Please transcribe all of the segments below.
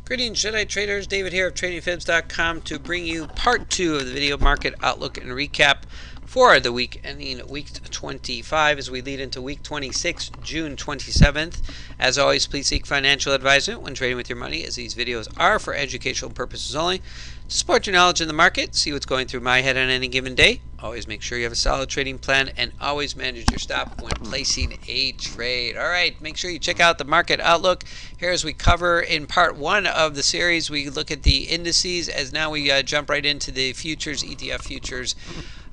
Greetings, Jedi traders. David here of TradingFibs.com to bring you part 2 of the video market outlook and recap for the week ending week 25 as we lead into week 26, June 27th. As always, please seek financial advisement when trading with your money, as these videos are for educational purposes only. To support your knowledge in the market, see what's going through my head on any given day. Always make sure you have a solid trading plan and always manage your stop when placing a trade. All right, make sure you check out the market outlook. Here, as we cover in part 1 of the series, we look at the indices, as now we jump right into the futures, ETF futures,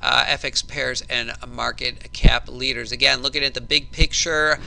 FX pairs, and market cap leaders. Again, looking at the big picture,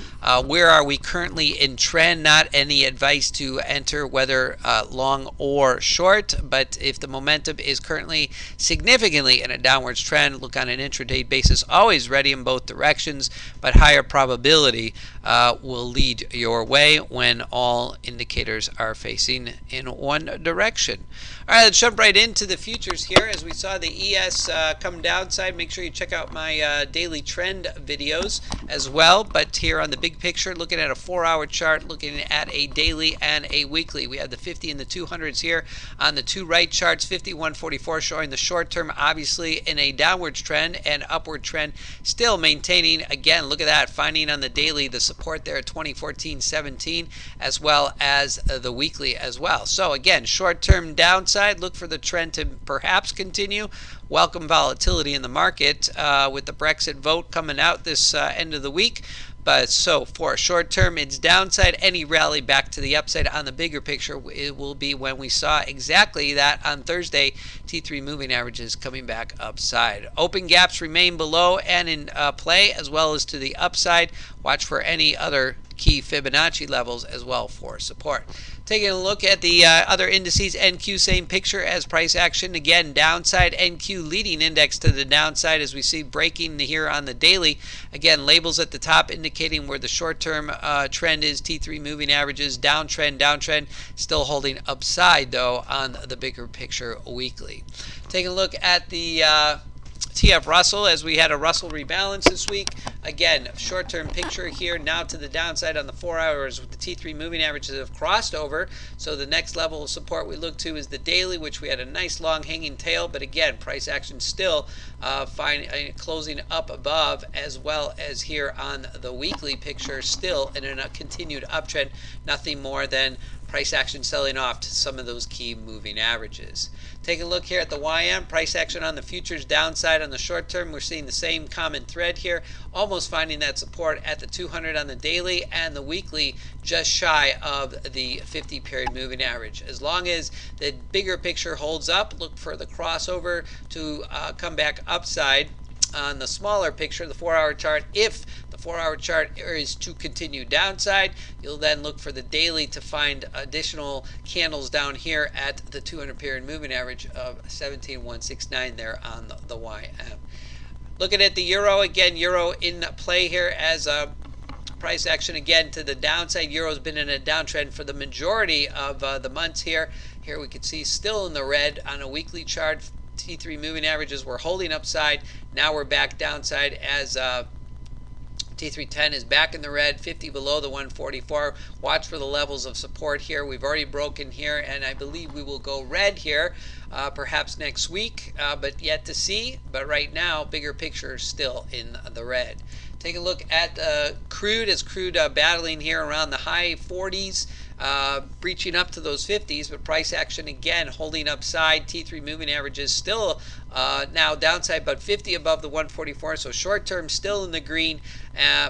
where are we currently in trend? Not any advice to enter whether long or short, but if the momentum is currently significantly in a downwards trend, look on an intraday basis. Always ready in both directions, but higher probability will lead your way when all indicators are facing in one direction. All right, let's jump right into the futures here. As we saw the ES come downside, make sure you check out my daily trend videos as well. But here on the big picture, looking at a 4-hour chart, looking at a daily and a weekly. We have the 50 and the 200s here on the two right charts. 51.44 showing the short term, obviously in a downwards trend and upward trend, still maintaining. Again, look at that, finding on the daily the support there at 2014.17, as well as the weekly as well. So again, short term downside. Look for the trend to perhaps continue. Welcome volatility in the market with the Brexit vote coming out this end of the week. But so for short term, it's downside. Any rally back to the upside on the bigger picture, it will be when we saw exactly that on Thursday. T3 moving averages coming back upside. Open gaps remain below and in play, as well as to the upside. Watch for any other key Fibonacci levels as well for support. Taking a look at the other indices, NQ, same picture as price action. Again, downside, NQ leading index to the downside as we see breaking here on the daily. Again, labels at the top indicating where the short-term trend is. T3 moving averages, downtrend, still holding upside though on the bigger picture weekly. Taking a look at the TF Russell, as we had a Russell rebalance this week. Again, short-term picture here now to the downside on the 4 hours with the T3 moving averages have crossed over. So the next level of support we look to is the daily, which we had a nice long hanging tail, but again, price action still closing up above, as well as here on the weekly picture, still in a continued uptrend. Nothing more than price action selling off to some of those key moving averages. Take a look here at the YM, price action on the futures downside on the short term. We're seeing the same common thread here, almost finding that support at the 200 on the daily and the weekly, just shy of the 50 period moving average. As long as the bigger picture holds up, look for the crossover to come back upside. On the smaller picture, the 4-hour chart, if the 4-hour chart is to continue downside, you'll then look for the daily to find additional candles down here at the 200 period moving average of 17,169 there on the YM. Looking at the euro, again, euro in play here as a price action again to the downside. Euro's been in a downtrend for the majority of the months here. Here we can see still in the red on a weekly chart. T3 moving averages were holding upside. Now we're back downside as T310 is back in the red, 50 below the 144. Watch for the levels of support here. We've already broken here, and I believe we will go red here perhaps next week, but yet to see. But right now, bigger picture still in the red. Take a look at crude, as crude battling here around the high 40s. Breaching up to those 50s, but price action again holding upside. T3 moving averages still now downside, but 50 above the 144. So short term still in the green,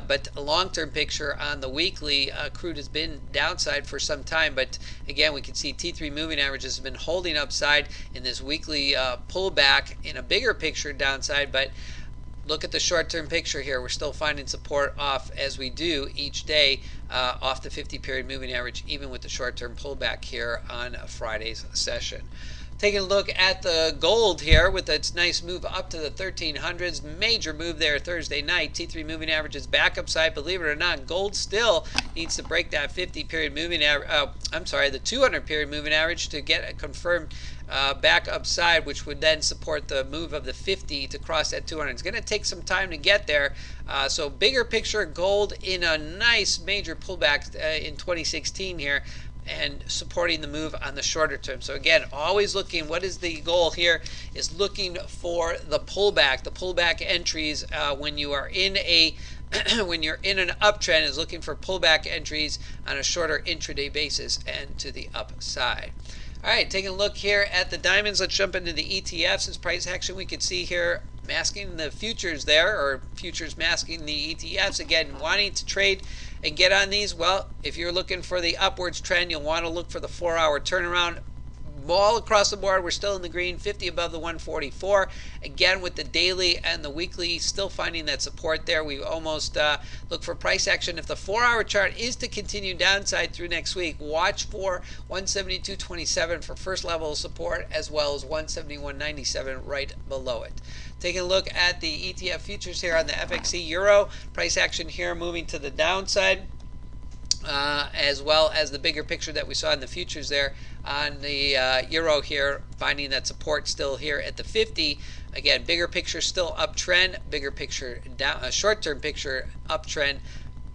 but a long term picture on the weekly. Crude has been downside for some time, but again we can see T3 moving averages have been holding upside in this weekly pullback in a bigger picture downside. But look at the short-term picture here. We're still finding support off, as we do each day, off the 50 period moving average, even with the short-term pullback here on Friday's session. Taking a look at the gold here with its nice move up to the 1300s. Major move there Thursday night. T3 moving averages back upside. Believe it or not, gold still needs to break that 50 period moving average. The 200 period moving average to get a confirmed back upside, which would then support the move of the 50 to cross that 200. It's going to take some time to get there. So bigger picture, gold in a nice major pullback in 2016 here. and supporting the move on the shorter term. So again, always looking, what is the goal here, is looking for the pullback entries when you are in a when you're in an uptrend, is looking for pullback entries on a shorter intraday basis and to the upside. All right, taking a look here at the diamonds, let's jump into the ETFs. As price action, we can see here masking the futures there, or futures masking the ETFs. Again, wanting to trade and get on these, well, if you're looking for the upwards trend, you'll want to look for the 4-hour turnaround. All across the board, we're still in the green, 50 above the 144. Again, with the daily and the weekly still finding that support there. We almost look for price action. If the 4-hour chart is to continue downside through next week, watch for 172.27 for first level of support, as well as 171.97 right below it. Taking a look at the ETF futures here on the FXE Euro, price action here moving to the downside. As well as the bigger picture that we saw in the futures there on the euro here, finding that support still here at the 50. Again, bigger picture still uptrend, bigger picture down, short-term picture uptrend,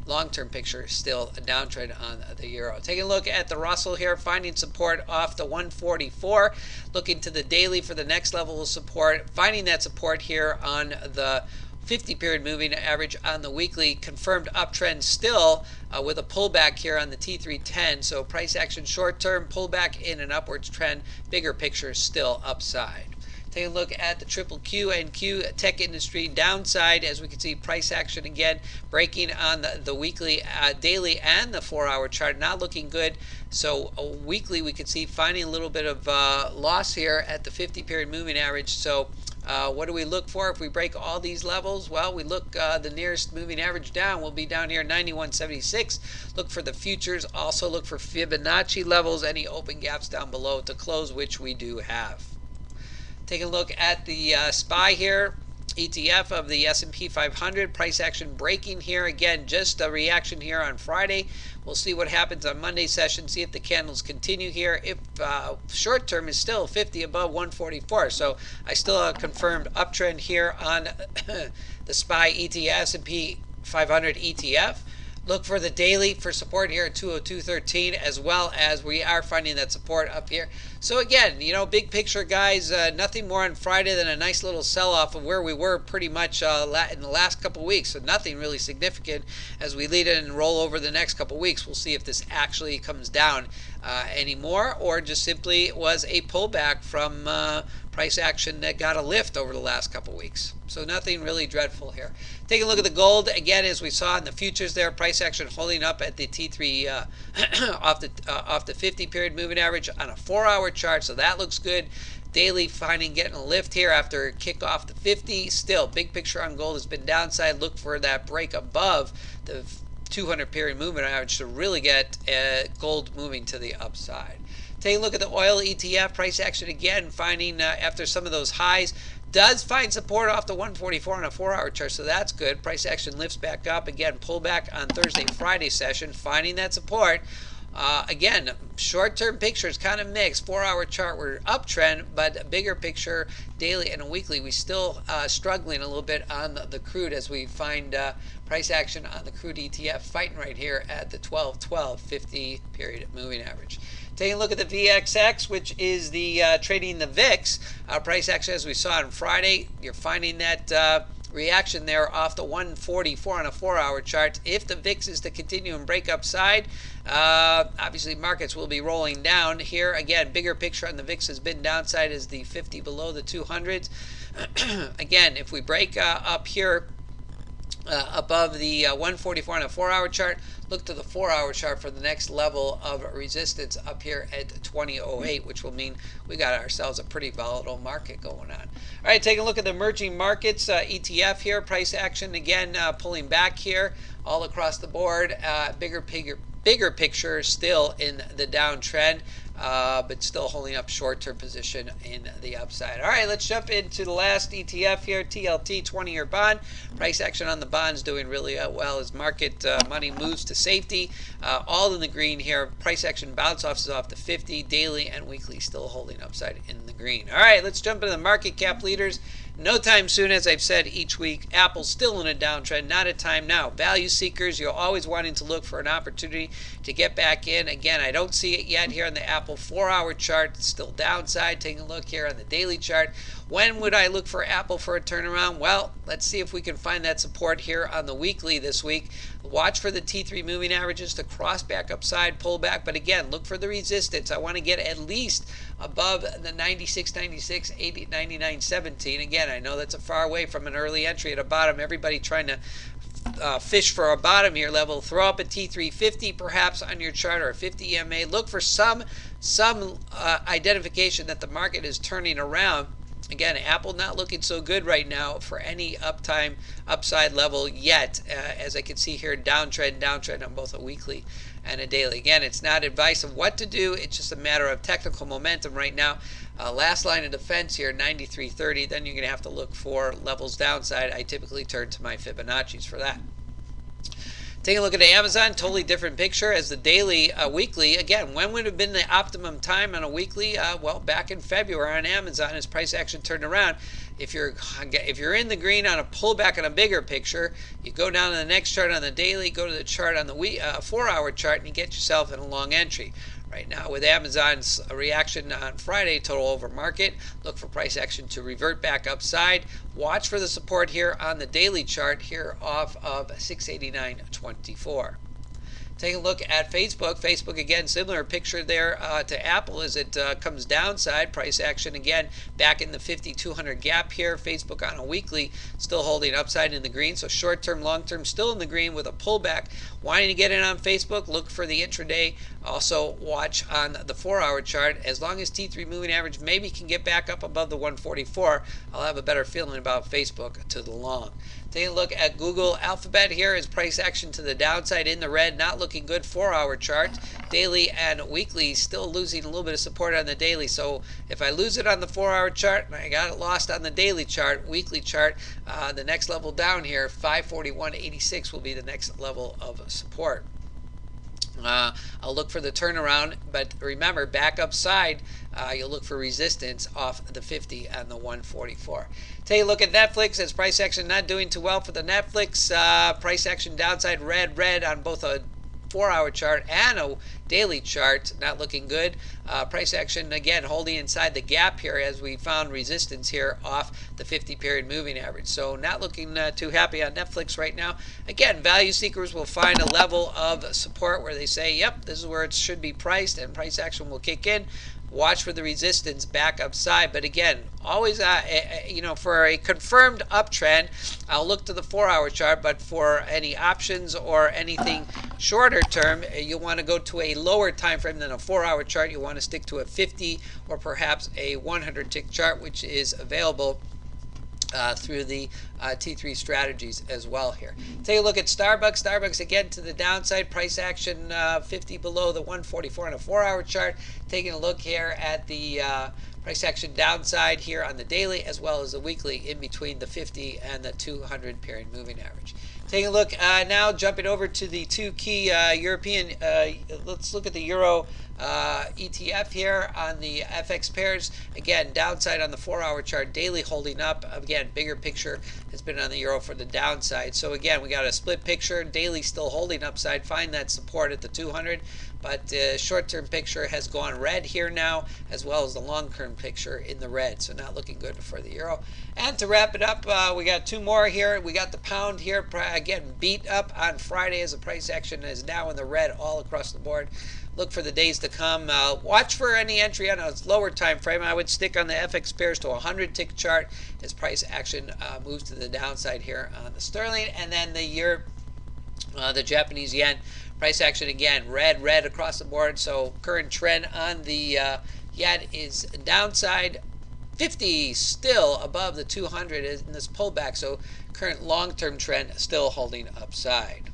long-term picture still a downtrend on the euro. Taking a look at the Russell here, finding support off the 144, looking to the daily for the next level of support, finding that support here on the 50-period moving average. On the weekly, confirmed uptrend still with a pullback here on the T310. So price action short-term, pullback in an upwards trend, bigger picture still upside. Take a look at the triple Q and Q tech industry downside. As we can see, price action again breaking on the weekly, daily, and the 4-hour chart. Not looking good. So weekly, we can see finding a little bit of loss here at the 50-period moving average. So what do we look for if we break all these levels? Well, we look the nearest moving average down will be down here 91.76. Look for the futures. Also look for Fibonacci levels, any open gaps down below to close, which we do have. Taking a look at the SPY here, ETF of the S&P 500, price action breaking here. Again, just a reaction here on Friday. We'll see what happens on Monday session, see if the candles continue here. If short term is still 50 above 144. So I still have a confirmed uptrend here on the SPY ETF, S&P 500 ETF. Look for the daily for support here at 202.13, as well as we are finding that support up here. So again, you know, big picture, guys, nothing more on Friday than a nice little sell-off of where we were pretty much in the last couple weeks. So nothing really significant as we lead in and roll over the next couple weeks. We'll see if this actually comes down anymore, or just simply was a pullback from price action that got a lift over the last couple weeks. So nothing really dreadful here. Take a look at the gold again, as we saw in the futures there. Price action holding up at the T3 off the 50-period moving average on a 4-hour chart. So that looks good. Daily finding getting a lift here after a kick off the 50. Still, big picture on gold has been downside. Look for that break above the 200-period moving average to really get gold moving to the upside. Take a look at the oil ETF. Price action again finding after some of those highs, does find support off the 144 on a 4-hour chart, so that's good. Price action lifts back up again, pullback on Thursday, Friday session, finding that support. Again, short-term picture is kind of mixed. 4-hour chart, we're uptrend, but bigger picture, daily and weekly, we still struggling a little bit on the crude, as we find price action on the crude ETF fighting right here at the 50-period moving average. Taking a look at the VXX, which is the trading the VIX. Price action, as we saw on Friday, you're finding that reaction there off the 144 on a 4-hour chart. If the VIX is to continue and break upside, obviously markets will be rolling down here. Again, bigger picture on the VIX has been downside as the 50 below the 200s. Again, if we break up here above the 144 on a 4-hour chart, look to the 4-hour chart for the next level of resistance up here at 2008, which will mean we got ourselves a pretty volatile market going on. All right, take a look at the emerging markets ETF here. Price action again pulling back here all across the board. Bigger picture still in the downtrend, but still holding up short-term position in the upside. All right, let's jump into the last ETF here, TLT 20-year bond. Price action on the bonds doing really well as market money moves to safety. All in the green here. Price action bounce off the 50, daily and weekly still holding upside in the green. All right, let's jump into the market cap leaders. No time soon, as I've said each week. Apple's still in a downtrend, not a time now. Value seekers, you're always wanting to look for an opportunity to get back in. Again, I don't see it yet here on the Apple 4-hour chart. It's still downside. Taking a look here on the daily chart. When would I look for Apple for a turnaround? Well, let's see if we can find that support here on the weekly this week. Watch for the T3 moving averages to cross back upside, pull back. But again, look for the resistance. I want to get at least above the 96.96, 80, 99.17. Again, I know that's a far away from an early entry at a bottom. Everybody trying to fish for a bottom here level. Throw up a T350 perhaps on your chart, or a 50 EMA. Look for some identification that the market is turning around. Again, Apple not looking so good right now for any upside level yet. As I can see here, downtrend on both a weekly and a daily. Again, it's not advice of what to do. It's just a matter of technical momentum right now. Last line of defense here, 93.30. Then you're going to have to look for levels downside. I typically turn to my Fibonacci's for that. Taking a look at Amazon, totally different picture as the daily, weekly. Again, when would have been the optimum time on a weekly? Well, back in February on Amazon as price action turned around. If you're in the green on a pullback on a bigger picture, you go down to the next chart on the daily, go to the chart on the 4-hour chart, and you get yourself in a long entry. Right now, with Amazon's reaction on Friday, total over market, look for price action to revert back upside. Watch for the support here on the daily chart here off of 689.24. Take a look at Facebook. Facebook, again, similar picture there to Apple as it comes downside. Price action, again, back in the 50-200 gap here. Facebook on a weekly still holding upside in the green. So short-term, long-term still in the green with a pullback. Wanting to get in on Facebook, look for the intraday. Also watch on the 4-hour chart. As long as T3 moving average maybe can get back up above the 144, I'll have a better feeling about Facebook to the long. Taking a look at Google Alphabet here is price action to the downside in the red, not looking good. 4-hour chart, daily and weekly still losing a little bit of support on the daily. So if I lose it on the 4-hour chart and I got it lost on the daily chart, weekly chart, the next level down here, 541.86 will be the next level of support. I'll look for the turnaround, but remember, back upside, you'll look for resistance off the 50 and the 144. Take a look at Netflix as price action not doing too well for the Netflix. Price action downside, red on both a 4-hour chart and a daily chart, not looking good. Price action again holding inside the gap here as we found resistance here off the 50-period moving average. So not looking too happy on Netflix right now. Again, value seekers will find a level of support where they say, yep, this is where it should be priced, and price action will kick in. Watch for the resistance back upside. But again, always, for a confirmed uptrend, I'll look to the 4-hour chart. But for any options or anything shorter term, you'll want to go to a lower time frame than a 4-hour chart. You want to stick to a 50 or perhaps a 100-tick chart, which is available through the T3 strategies as well here. Take a look at Starbucks. Starbucks again to the downside. Price action 50 below the 144 on a 4-hour chart. Taking a look here at the price action downside here on the daily as well as the weekly in between the 50 and the 200 period moving average. Taking a look now, jumping over to the two key European, let's look at the Euro ETF here on the FX pairs. Again, downside on the 4-hour chart, daily holding up. Again, bigger picture has been on the euro for the downside. So again, we got a split picture, daily still holding upside. Find that support at the 200, but the short-term picture has gone red here now, as well as the long-term picture in the red. So not looking good for the euro. And to wrap it up, we got two more here. We got the pound here, again, beat up on Friday as the price action is now in the red all across the board. Look for the days to come. Watch for any entry on a lower time frame. I would stick on the FX pairs to a 100-tick chart as price action moves to the downside here on the sterling. And then the Japanese yen, price action again, red across the board. So current trend on the yen is downside. 50 still above the 200 in this pullback. So current long-term trend still holding upside.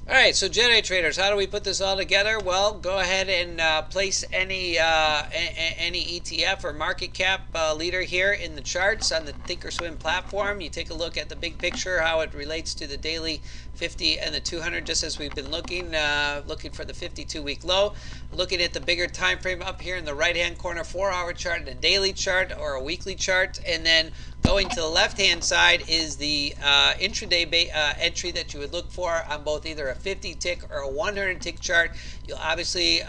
All right, so Jedi traders, how do we put this all together? Well, go ahead and place any ETF or market cap leader here in the charts on the Thinkorswim platform. You take a look at the big picture, how it relates to the daily 50 and the 200, just as we've been looking for the 52-week low. Looking at the bigger time frame up here in the right-hand corner, 4-hour chart and a daily chart or a weekly chart, and then going to the left-hand side is the intraday entry that you would look for on both either a 50-tick or a 100-tick chart. You'll obviously,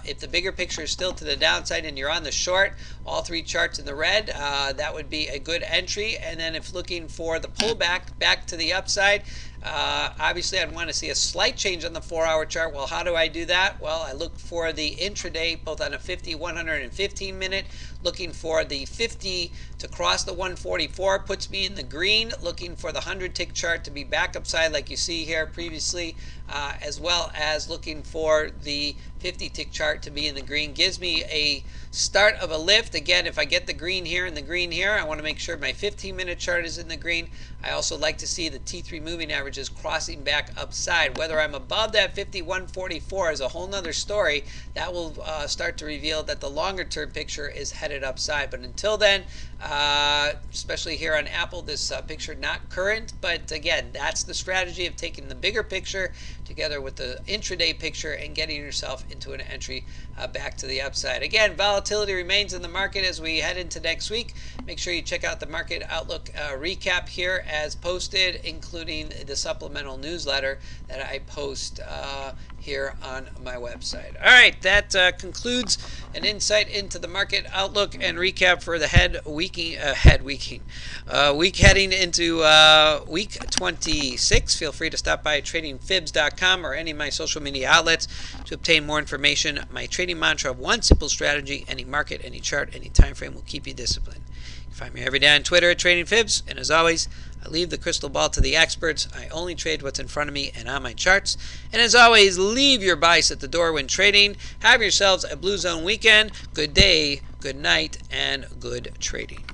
if the bigger picture is still to the downside and you're on the short, all three charts in the red, that would be a good entry. And then if looking for the pullback back to the upside, obviously I'd want to see a slight change on the 4-hour chart. Well, how do I do that? Well, I look for the intraday both on a 50, 100, and 15-minute. Looking for the 50 to cross the 144 puts me in the green. Looking for the 100-tick chart to be back upside like you see here previously, as well as looking for the 50-tick chart to be in the green. Gives me a start of a lift. Again, if I get the green here and the green here, I want to make sure my 15-minute chart is in the green. I also like to see the T3 moving averages crossing back upside. Whether I'm above that 51.44 is a whole nother story. That will start to reveal that the longer term picture is headed upside. But until then, especially here on Apple, this picture not current. But again, that's the strategy of taking the bigger picture together with the intraday picture and getting yourself into an entry back to the upside. Again, volatility remains in the market as we head into next week. Make sure you check out the Market Outlook recap here as posted, including the supplemental newsletter that I post here on my website. All right, that concludes an insight into the market outlook and recap for the week heading into week 26. Feel free to stop by tradingfibs.com or any of my social media outlets to obtain more information. My trading mantra of one simple strategy: any market, any chart, any time frame will keep you disciplined. You can find me every day on Twitter at TradingFibs, and as always, I leave the crystal ball to the experts. I only trade what's in front of me and on my charts. And as always, leave your bias at the door when trading. Have yourselves a Blue Zone weekend. Good day, good night, and good trading.